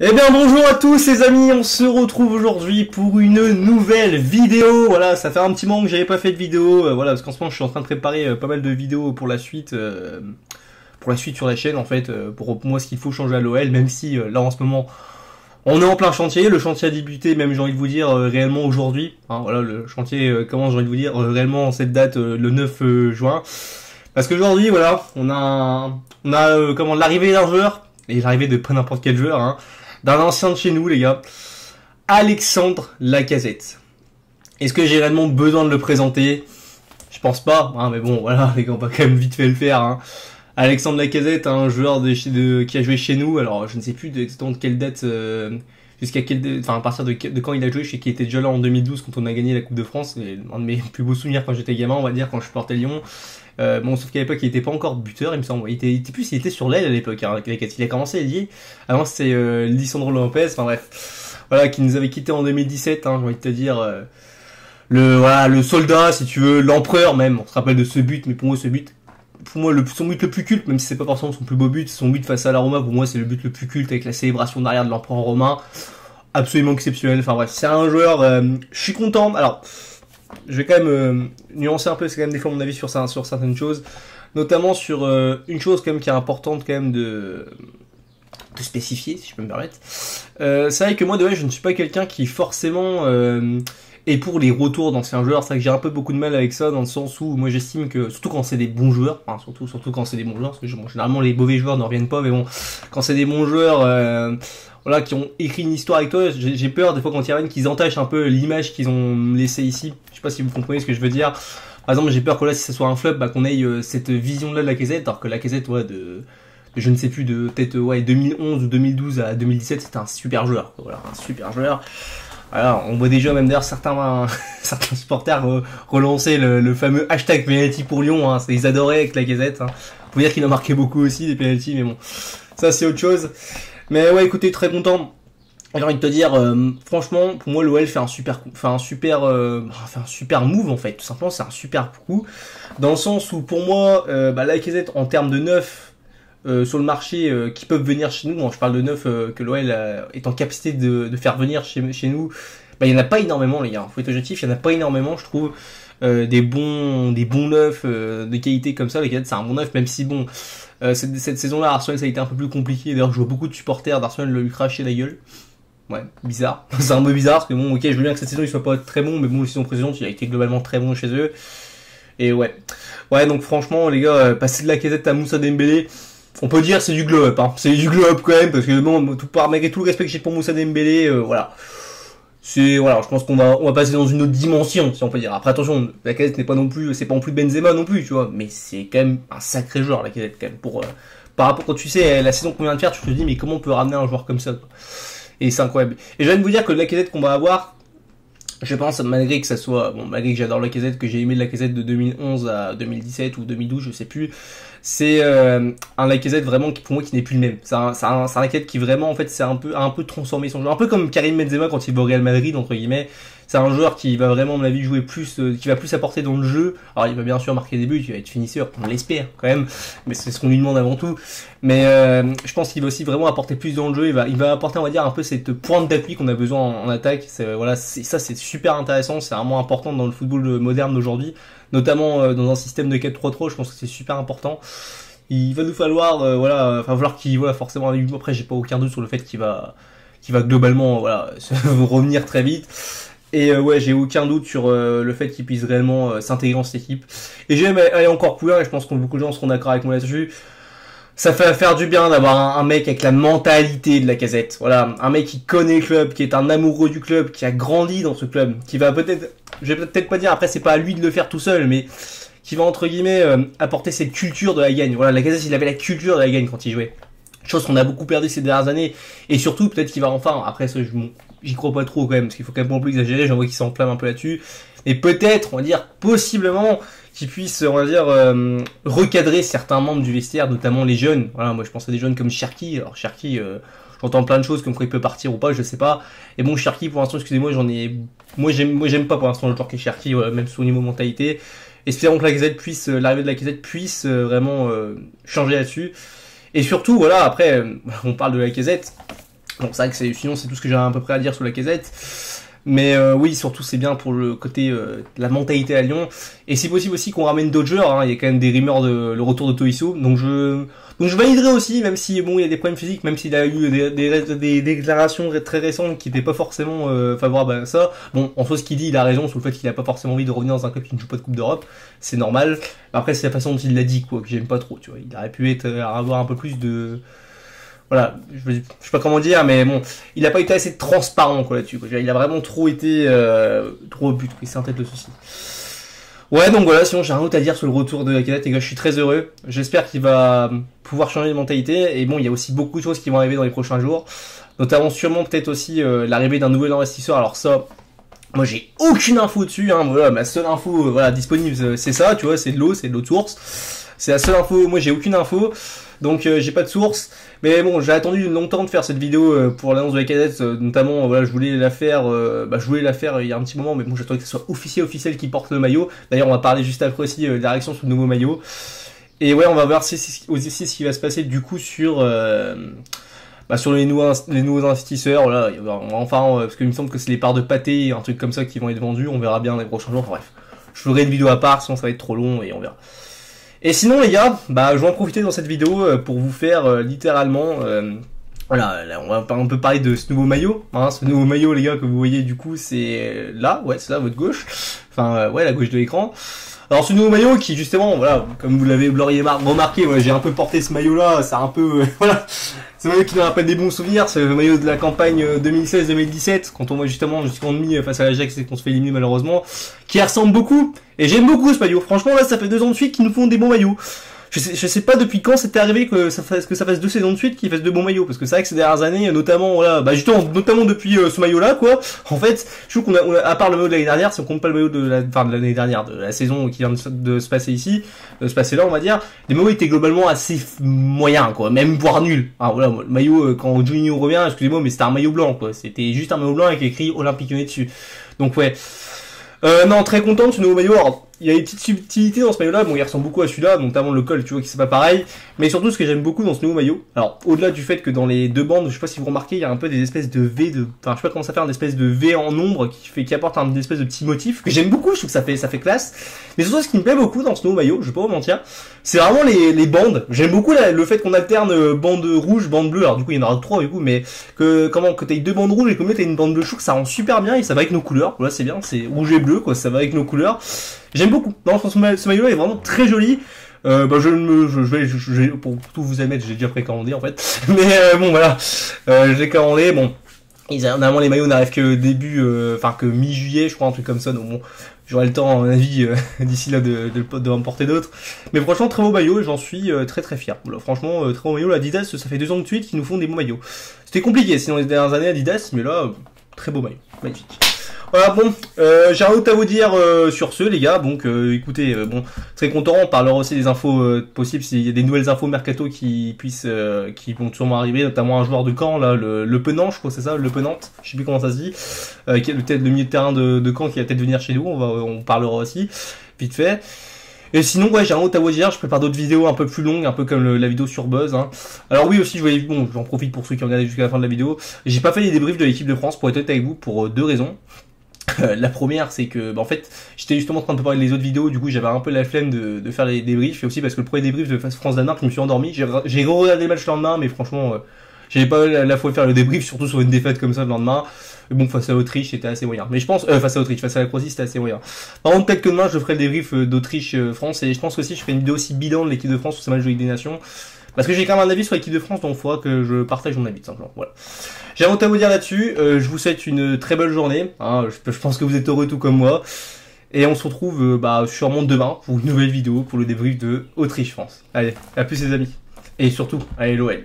Eh bien bonjour à tous les amis, on se retrouve aujourd'hui pour une nouvelle vidéo. Voilà, ça fait un petit moment que j'avais pas fait de vidéo, voilà, parce qu'en ce moment je suis en train de préparer pas mal de vidéos pour la suite sur la chaîne en fait, pour moi ce qu'il faut changer à l'OL, même si là en ce moment on est en plein chantier, le chantier a débuté même j'ai envie de vous dire réellement aujourd'hui, hein, voilà, le chantier commence j'ai envie de vous dire réellement en cette date le 9 juin, parce qu'aujourd'hui voilà, on a comment l'arrivée d'un joueur, et l'arrivée de pas n'importe quel joueur, hein, d'un ancien de chez nous, les gars, Alexandre Lacazette. Est-ce que j'ai réellement besoin de le présenter? Je pense pas, hein, mais bon, voilà, les gars, on va quand même vite fait le faire. Hein. Alexandre Lacazette, un joueur qui a joué chez nous, alors je ne sais plus exactement de quelle date, jusqu'à quelle enfin à partir de quand il a joué, je sais qu'il était déjà là en 2012 quand on a gagné la Coupe de France, et un de mes plus beaux souvenirs quand j'étais gamin, on va dire, quand je portais Lyon. Bon, sauf qu'à l'époque, il était pas encore buteur, il me semble. Il était sur l'aile à l'époque. Hein, il a commencé à lier. Avant, c'était Lisandro Lopez. Enfin bref, voilà, qui nous avait quitté en 2017. Hein, j'ai envie de te dire le soldat, si tu veux, l'empereur même. On se rappelle de ce but, mais pour moi, son but le plus culte, même si c'est pas forcément son plus beau but, son but face à la Roma, pour moi, c'est le but le plus culte avec la célébration derrière de l'empereur romain. Absolument exceptionnel. Enfin bref, c'est un joueur. Je suis content. Alors. Je vais quand même nuancer un peu, c'est quand même des fois mon avis sur certaines choses, notamment sur une chose quand même qui est importante quand même de spécifier, si je peux me permettre. C'est vrai que moi de vrai, je ne suis pas quelqu'un qui forcément est pour les retours d'anciens joueurs. C'est vrai que j'ai un peu beaucoup de mal avec ça, dans le sens où moi j'estime que, surtout quand c'est des bons joueurs, hein, surtout quand c'est des bons joueurs, parce que bon, généralement les mauvais joueurs ne reviennent pas, mais bon, quand c'est des bons joueurs voilà, qui ont écrit une histoire avec toi, j'ai peur des fois quand ils reviennent qu'ils entachent un peu l'image qu'ils ont laissée ici. Je sais pas si vous comprenez ce que je veux dire. Par exemple, j'ai peur que là, si ça soit un flop, bah, qu'on ait cette vision-là de Lacazette, alors que Lacazette, ouais, de je ne sais plus, de peut-être 2011 ou 2012 à 2017, c'était un super joueur. Voilà, un super joueur. Voilà, on voit déjà même d'ailleurs certains supporters relancer le fameux hashtag penalty pour Lyon. Hein, ils adoraient avec Lacazette. Hein. Faut dire qu'il a marqué beaucoup aussi des penalties, mais bon, ça c'est autre chose. Mais ouais, écoutez, très content. J'ai envie de te dire, franchement, pour moi, l'OL fait un super move en fait. Tout simplement, c'est un super coup, dans le sens où pour moi, Lacazette en termes de neuf sur le marché qui peuvent venir chez nous. Bon, je parle de neuf que l'OL est en capacité de faire venir chez nous. Bah, il y en a pas énormément, les gars. Faut être objectif, il y en a pas énormément, je trouve. Des bons neufs de qualité comme ça. Lacazette, c'est un bon neuf, même si bon. Cette saison-là, Arsenal, ça a été un peu plus compliqué. D'ailleurs, je vois beaucoup de supporters d'Arsenal lui cracher la gueule. Ouais, bizarre. C'est un peu bizarre, parce que bon, ok, je veux bien que cette saison, il soit pas très bon, mais bon, la saison précédente, il a été globalement très bon chez eux. Et ouais. Ouais, donc franchement, les gars, passer de Lacazette à Moussa Dembélé, on peut dire c'est du glow-up, hein. C'est du glow-up quand même, parce que bon, malgré tout le respect que j'ai pour Moussa Dembélé, voilà. Voilà, je pense qu'on va passer dans une autre dimension, si on peut dire. Après, attention, Lacazette n'est pas non plus, c'est pas non plus Benzema non plus, tu vois, mais c'est quand même un sacré joueur, Lacazette, quand même, par rapport, quand tu sais, la saison qu'on vient de faire, tu te dis, mais comment on peut ramener un joueur comme ça, quoi. Et c'est incroyable. Et je viens de vous dire que Lacazette qu'on va avoir, je pense, malgré que j'adore Lacazette, que j'ai aimé Lacazette de 2011 à 2017 ou 2012, je sais plus, c'est un Lacazette vraiment qui, pour moi, qui n'est plus le même. C'est un Lacazette qui vraiment, en fait, a un peu transformé son jeu. Un peu comme Karim Benzema quand il va au Real Madrid, entre guillemets. C'est un joueur qui va vraiment, à mon avis, jouer plus, qui va plus apporter dans le jeu. Alors, il va bien sûr marquer des buts, il va être finisseur, on l'espère, quand même. Mais c'est ce qu'on lui demande avant tout. Mais, je pense qu'il va aussi vraiment apporter plus dans le jeu. Il va apporter, on va dire, un peu cette pointe d'appui qu'on a besoin en attaque. Voilà, ça, c'est super intéressant. C'est vraiment important dans le football moderne d'aujourd'hui. Notamment, dans un système de 4-3-3, je pense que c'est super important. Il va nous falloir, forcément, après, j'ai pas aucun doute sur le fait qu'il va globalement, revenir très vite. Et ouais, j'ai aucun doute sur le fait qu'il puisse réellement s'intégrer dans cette équipe. Et j'aime aller encore plus loin, et je pense que beaucoup de gens seront d'accord avec moi là-dessus. Ça fait faire du bien d'avoir un mec avec la mentalité de Lacazette. Voilà, un mec qui connaît le club, qui est un amoureux du club, qui a grandi dans ce club, qui va peut-être, je vais peut-être pas dire, après c'est pas à lui de le faire tout seul, mais qui va entre guillemets apporter cette culture de la gagne. Voilà, Lacazette, il avait la culture de la gagne quand il jouait. Chose qu'on a beaucoup perdu ces dernières années, et surtout peut-être qu'il va enfin, après ça j'y crois pas trop quand même, parce qu'il faut quand même pas plus exagérer, j'en vois qu'il s'enflamme un peu là-dessus, et peut-être, on va dire, possiblement, qu'il puisse, on va dire, recadrer certains membres du vestiaire, notamment les jeunes. Voilà, moi je pense à des jeunes comme Cherki. Alors Cherki, j'entends plein de choses comme quoi il peut partir ou pas, je sais pas. Et bon, Cherki, pour l'instant, excusez-moi, moi j'aime pas pour l'instant le joueur qui est Cherki, même au niveau mentalité. Espérons que l'arrivée de Lacazette puisse vraiment changer là-dessus. Et surtout, voilà, après, on parle de Lacazette. Donc c'est vrai que sinon c'est tout ce que j'ai à peu près à dire sur Lacazette. Mais oui, surtout c'est bien pour le côté la mentalité à Lyon. Et c'est possible aussi qu'on ramène Dodger, hein. Il y a quand même des rumeurs de le retour de Tolisso. Donc je validerai aussi, même si bon il y a des problèmes physiques, même s'il a eu des déclarations très récentes qui n'étaient pas forcément favorables à ça. Bon, en soi ce qu'il dit, il a raison sur le fait qu'il a pas forcément envie de revenir dans un club qui ne joue pas de Coupe d'Europe. C'est normal. Après c'est la façon dont il l'a dit, quoi, que j'aime pas trop, tu vois. Il aurait pu avoir un peu plus de... Voilà, je sais pas comment dire, mais bon, il a pas été assez transparent, quoi, là-dessus, quoi. Il a vraiment trop été, trop au but, c'est en tête le souci. Ouais, donc voilà, sinon j'ai rien d'autre à dire sur le retour de Lacazette, les gars, je suis très heureux. J'espère qu'il va pouvoir changer de mentalité, et bon, il y a aussi beaucoup de choses qui vont arriver dans les prochains jours. Notamment, sûrement, peut-être aussi, l'arrivée d'un nouvel investisseur. Alors ça, moi j'ai aucune info dessus, hein, voilà, ma seule info, voilà, disponible, c'est ça, tu vois, c'est de l'eau de source. C'est la seule info, moi j'ai aucune info, donc j'ai pas de source. Mais bon, j'ai attendu longtemps de faire cette vidéo pour l'annonce de Lacazette, notamment, voilà, je voulais la faire il y a un petit moment, mais bon, j'attendais que ce soit officiel qui porte le maillot. D'ailleurs, on va parler juste après aussi de la réaction sur le nouveau maillot. Et ouais, on va voir aussi ce qui va se passer du coup sur les nouveaux investisseurs. Voilà, enfin, parce qu'il me semble que c'est les parts de pâté, un truc comme ça qui vont être vendus. On verra bien les prochains jours. Enfin, bref, je ferai une vidéo à part, sinon ça va être trop long et on verra. Et sinon les gars, je vais en profiter dans cette vidéo pour vous faire littéralement, voilà, là, on peut parler de ce nouveau maillot, hein, ce nouveau maillot les gars que vous voyez du coup c'est là, ouais c'est là à votre gauche, enfin ouais la gauche de l'écran. Alors ce nouveau maillot qui justement, voilà, comme vous l'auriez remarqué, ouais, j'ai un peu porté ce maillot là, c'est un peu, voilà, c'est un maillot qui nous rappelle des bons souvenirs, c'est le maillot de la campagne 2016-2017, quand on voit justement jusqu'en demi face à l'Ajax et qu'on se fait éliminer malheureusement, qui ressemble beaucoup, et j'aime beaucoup ce maillot, franchement là ça fait 2 ans de suite qu'ils nous font des bons maillots. Je sais pas depuis quand c'était arrivé que ça fasse 2 saisons de suite qu'ils fassent de bons maillots, parce que c'est vrai que ces dernières années, notamment voilà, notamment depuis ce maillot-là, quoi. En fait, je trouve qu'on a, à part le maillot de l'année dernière, si on compte pas le maillot de l'année dernière, de la saison qui vient de se passer ici, de se passer là, on va dire, les maillots étaient globalement assez moyens, quoi, même voire nuls. Ah voilà, le maillot quand Juninho revient, excusez-moi, mais c'était un maillot blanc, quoi. C'était juste un maillot blanc avec écrit Olympique Lyonnais dessus. Donc ouais. Non, très content de ce nouveau maillot. Alors, il y a des petites subtilités dans ce maillot-là. Bon, il ressemble beaucoup à celui-là, notamment le col, tu vois, qui c'est pas pareil. Mais surtout, ce que j'aime beaucoup dans ce nouveau maillot, alors, au-delà du fait que dans les deux bandes, je sais pas si vous remarquez, il y a un peu des espèces de V enfin, je sais pas comment ça fait, une espèce de V en ombre qui apporte une espèce de petit motif que j'aime beaucoup. Je trouve que ça fait classe. Mais surtout, ce qui me plaît beaucoup dans ce nouveau maillot, je vais pas vous mentir, c'est vraiment les bandes. J'aime beaucoup le fait qu'on alterne bande rouge, bande bleue. Alors, du coup, il y en aura 3, du coup, mais que t'aies 2 bandes rouges et que t'aies une bande bleue, je trouve que ça rend super bien et ça va avec nos couleurs. Voilà, c'est bien, c'est rouge et bleu, quoi, ça va avec nos couleurs. J'aime beaucoup. Non, ce maillot-là est vraiment très joli. Pour tout vous admettre, j'ai déjà précommandé en fait. Mais bon, voilà, je l'ai commandé. Bon, normalement les maillots n'arrivent que que mi-juillet, je crois, un truc comme ça. Donc bon, j'aurai le temps, à mon avis, d'ici là, de en porter d'autres. Mais franchement, très beau maillot et j'en suis très très fier. Voilà, franchement, très beau maillot. Adidas, ça fait 2 ans de suite qu'ils nous font des beaux maillots. C'était compliqué, sinon les dernières années Adidas, mais là, très beau maillot, magnifique. Voilà, bon, j'ai rien d'autre à vous dire sur ce, les gars. Donc, écoutez, bon, très content. On parlera aussi des infos possibles s'il y a des nouvelles infos mercato qui vont sûrement arriver, notamment un joueur de Caen, là, le Penant, je crois que c'est ça, le Penant, je sais plus comment ça se dit, qui est peut-être le milieu de terrain de Caen qui va peut-être venir chez nous. On parlera aussi vite fait. Et sinon, ouais, j'ai rien d'autre à vous dire. Je prépare d'autres vidéos un peu plus longues, un peu comme la vidéo sur Buzz. Hein. Alors oui, aussi, j'en profite pour ceux qui ont regardé jusqu'à la fin de la vidéo. J'ai pas fait les débriefs de l'équipe de France pour être honnête avec vous pour 2 raisons. La première, c'est que, en fait, j'étais justement en train de préparer les autres vidéos, du coup, j'avais un peu la flemme de faire les débriefs, et aussi parce que le premier débrief de France-Danemark, je me suis endormi. J'ai regardé le match le lendemain, mais franchement, j'avais pas la fois de faire le débrief, surtout sur une défaite comme ça le lendemain. Mais bon, face à l'Autriche, c'était assez moyen. Mais je pense, face à l'Autriche, face à la Croatie, c'était assez moyen. Par contre, peut-être que demain, je ferai le débrief d'Autriche-France, et je pense aussi, je ferai une vidéo aussi bilan de l'équipe de France sur ce match de Ligue des Nations. Parce que j'ai quand même un avis sur l'équipe de France, donc il faudra que je partage mon avis, tout simplement. Voilà. J'ai rien à vous dire là-dessus. Je vous souhaite une très belle journée. Hein. Je pense que vous êtes heureux tout comme moi. Et on se retrouve sûrement demain pour une nouvelle vidéo pour le débrief de Autriche-France. Allez, à plus les amis. Et surtout, allez l'OL.